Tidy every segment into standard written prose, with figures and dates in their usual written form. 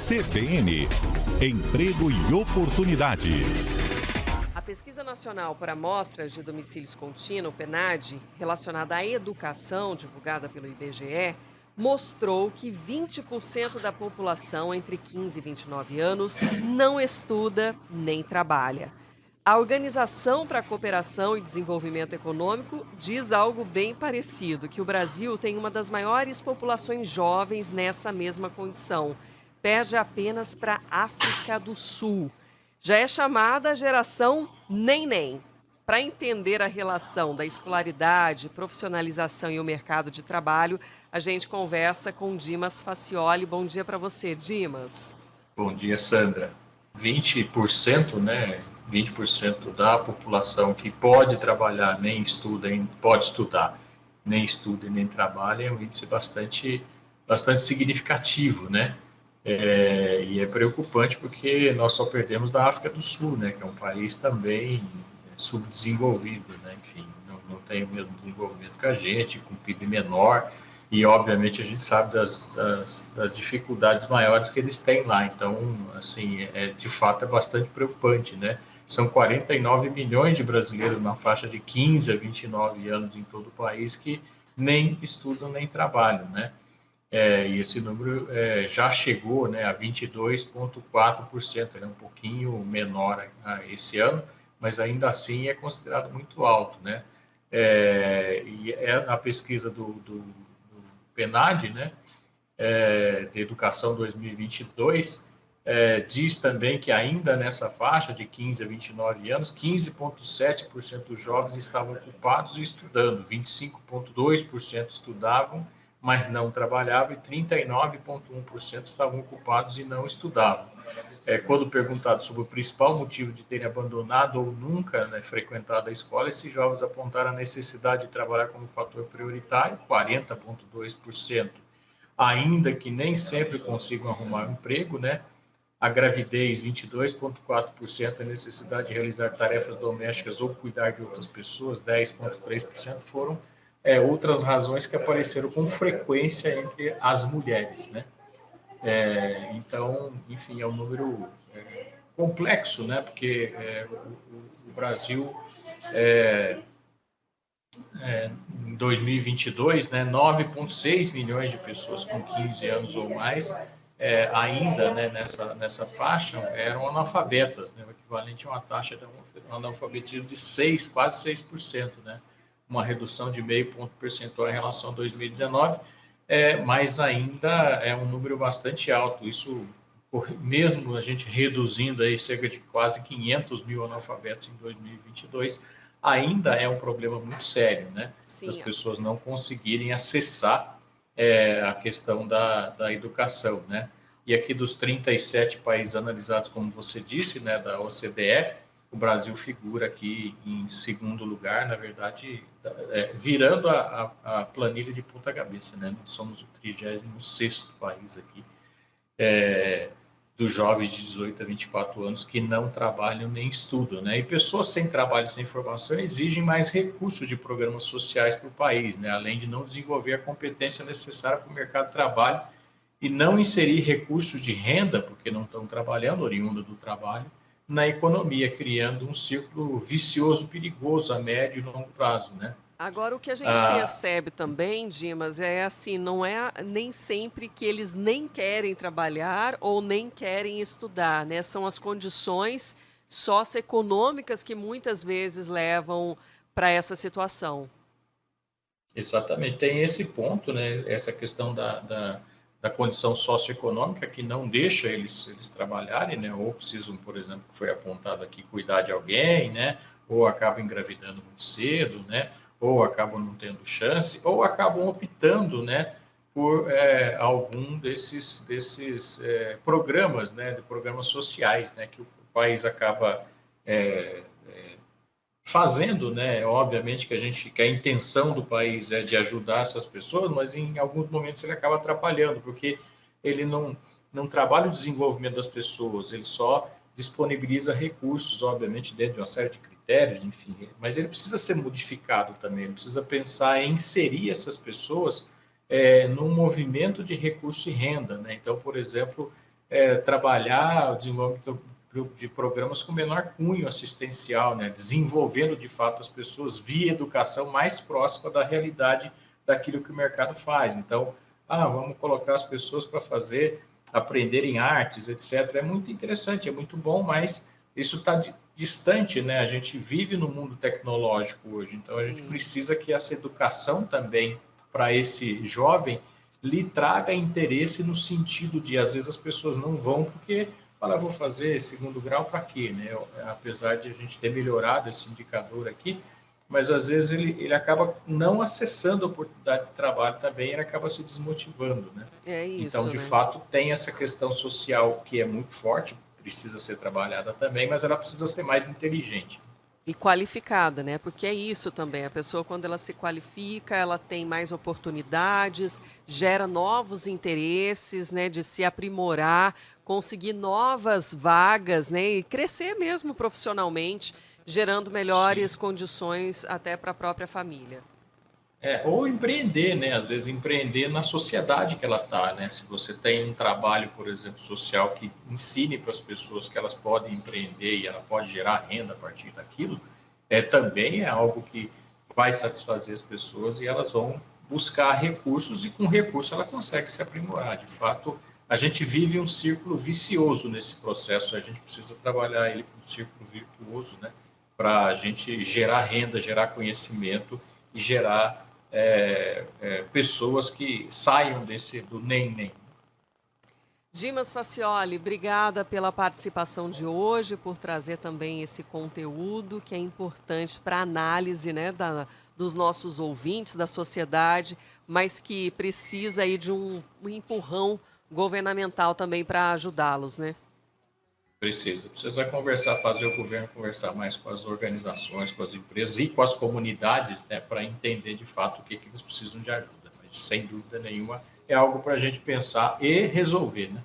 CBN, Emprego e Oportunidades. A Pesquisa Nacional por Amostras de Domicílios Contínuo, PNAD, relacionada à educação, divulgada pelo IBGE, mostrou que 20% da população entre 15 e 29 anos não estuda nem trabalha. A Organização para a Cooperação e Desenvolvimento Econômico diz algo bem parecido, que o Brasil tem uma das maiores populações jovens nessa mesma condição. Perde apenas para a África do Sul. Já é chamada a geração nem-nem. Para entender a relação da escolaridade, profissionalização e o mercado de trabalho, a gente conversa com Dimas Facioli. Bom dia para você, Dimas. Bom dia, Sandra. 20%, né? 20% da população que pode trabalhar, nem estuda, pode estudar, nem estuda e nem trabalha, é um índice bastante significativo, né? E é preocupante porque nós só perdemos da África do Sul, né? Que é um país também subdesenvolvido, né? Enfim, não tem o mesmo desenvolvimento que a gente, com PIB menor, e obviamente a gente sabe das dificuldades maiores que eles têm lá. Então, assim, de fato é bastante preocupante, né? São 49 milhões de brasileiros na faixa de 15 a 29 anos em todo o país que nem estudam nem trabalham, né? E esse número já chegou, né, a 22,4%, ele é um pouquinho menor esse ano, mas ainda assim é considerado muito alto, né? Na pesquisa do PNAD, né, de Educação 2022, diz também que ainda nessa faixa de 15 a 29 anos, 15,7% dos jovens estavam ocupados e estudando, 25,2% estudavam, mas não trabalhavam, e 39,1% estavam ocupados e não estudavam. Quando perguntado sobre o principal motivo de terem abandonado ou nunca, né, frequentado a escola, esses jovens apontaram a necessidade de trabalhar como fator prioritário, 40,2%. Ainda que nem sempre consigam arrumar um emprego, né? A gravidez, 22,4%, a necessidade de realizar tarefas domésticas ou cuidar de outras pessoas, 10,3%, foram outras razões que apareceram com frequência entre as mulheres, né? Então, enfim, é um número complexo, né? Porque o Brasil, em 2022, né, 9,6 milhões de pessoas com 15 anos ou mais, ainda, né, nessa faixa, eram analfabetas, né? O equivalente a uma taxa de analfabetismo de quase 6%, né? Uma redução de meio ponto percentual em relação a 2019, mas ainda é um número bastante alto. Isso, mesmo a gente reduzindo aí cerca de quase 500 mil analfabetos em 2022, ainda é um problema muito sério, né? Sim. As pessoas não conseguirem acessar a questão da educação, né? E aqui dos 37 países analisados, como você disse, né, da OCDE, o Brasil figura aqui em segundo lugar, na verdade, virando a planilha de ponta cabeça, né? Nós somos o 36º país aqui, dos jovens de 18 a 24 anos que não trabalham nem estudam, né? E pessoas sem trabalho e sem formação exigem mais recursos de programas sociais para o país, né? Além de não desenvolver a competência necessária para o mercado de trabalho e não inserir recursos de renda, porque não estão trabalhando, oriunda do trabalho, na economia, criando um círculo vicioso, perigoso a médio e longo prazo, né? Agora, o que a gente percebe também, Dimas, é assim, não é nem sempre que eles nem querem trabalhar ou nem querem estudar, né? São as condições socioeconômicas que muitas vezes levam para essa situação. Exatamente, tem esse ponto, né? Essa questão da condição socioeconômica que não deixa eles trabalharem, né? Ou precisam, por exemplo, que foi apontado aqui, cuidar de alguém, né? Ou acabam engravidando muito cedo, né? Ou acabam não tendo chance, ou acabam optando, né, por algum desses programas, né, de programas sociais, né, que o país acaba fazendo, né? Obviamente que a intenção do país é de ajudar essas pessoas, mas em alguns momentos ele acaba atrapalhando, porque ele não trabalha o desenvolvimento das pessoas, ele só disponibiliza recursos, obviamente, dentro de uma série de critérios, enfim, mas ele precisa ser modificado também, ele precisa pensar em inserir essas pessoas num movimento de recurso e renda, né? Então, por exemplo, trabalhar o desenvolvimento de programas com menor cunho assistencial, né? Desenvolvendo de fato as pessoas via educação mais próxima da realidade daquilo que o mercado faz. Então, vamos colocar as pessoas para aprenderem artes, etc. É muito interessante, é muito bom, mas isso está distante, né? A gente vive no mundo tecnológico hoje, então a gente precisa que essa educação também para esse jovem lhe traga interesse no sentido de, às vezes, as pessoas não vão porque vou fazer segundo grau para quê, né? Apesar de a gente ter melhorado esse indicador aqui, mas às vezes ele acaba não acessando a oportunidade de trabalho também, ele acaba se desmotivando, né? É isso, então, de né? fato, tem essa questão social que é muito forte, precisa ser trabalhada também, mas ela precisa ser mais inteligente. E qualificada, né? Porque é isso também. A pessoa, quando ela se qualifica, ela tem mais oportunidades, gera novos interesses, né? De se aprimorar, conseguir novas vagas, né? E crescer mesmo profissionalmente, gerando melhores condições até para a própria família. Ou empreender, né? Às vezes empreender na sociedade que ela está, né? Se você tem um trabalho, por exemplo, social que ensine para as pessoas que elas podem empreender e ela pode gerar renda a partir daquilo, também é algo que vai satisfazer as pessoas e elas vão buscar recursos e com recurso ela consegue se aprimorar. De fato, a gente vive um círculo vicioso nesse processo, a gente precisa trabalhar ele com um círculo virtuoso, né? Para a gente gerar renda, gerar conhecimento e gerar pessoas que saiam do nem. Dimas Faccioli, obrigada pela participação de hoje, por trazer também esse conteúdo que é importante para a análise, né, dos nossos ouvintes, da sociedade, mas que precisa aí de um empurrão governamental também para ajudá-los, né? Precisa conversar, fazer o governo conversar mais com as organizações, com as empresas e com as comunidades, né, para entender de fato o que eles precisam de ajuda. Mas, sem dúvida nenhuma, é algo para a gente pensar e resolver, né?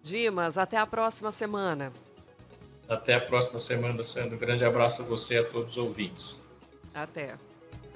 Dimas, até a próxima semana. Até a próxima semana, Sandro. Um grande abraço a você e a todos os ouvintes. Até.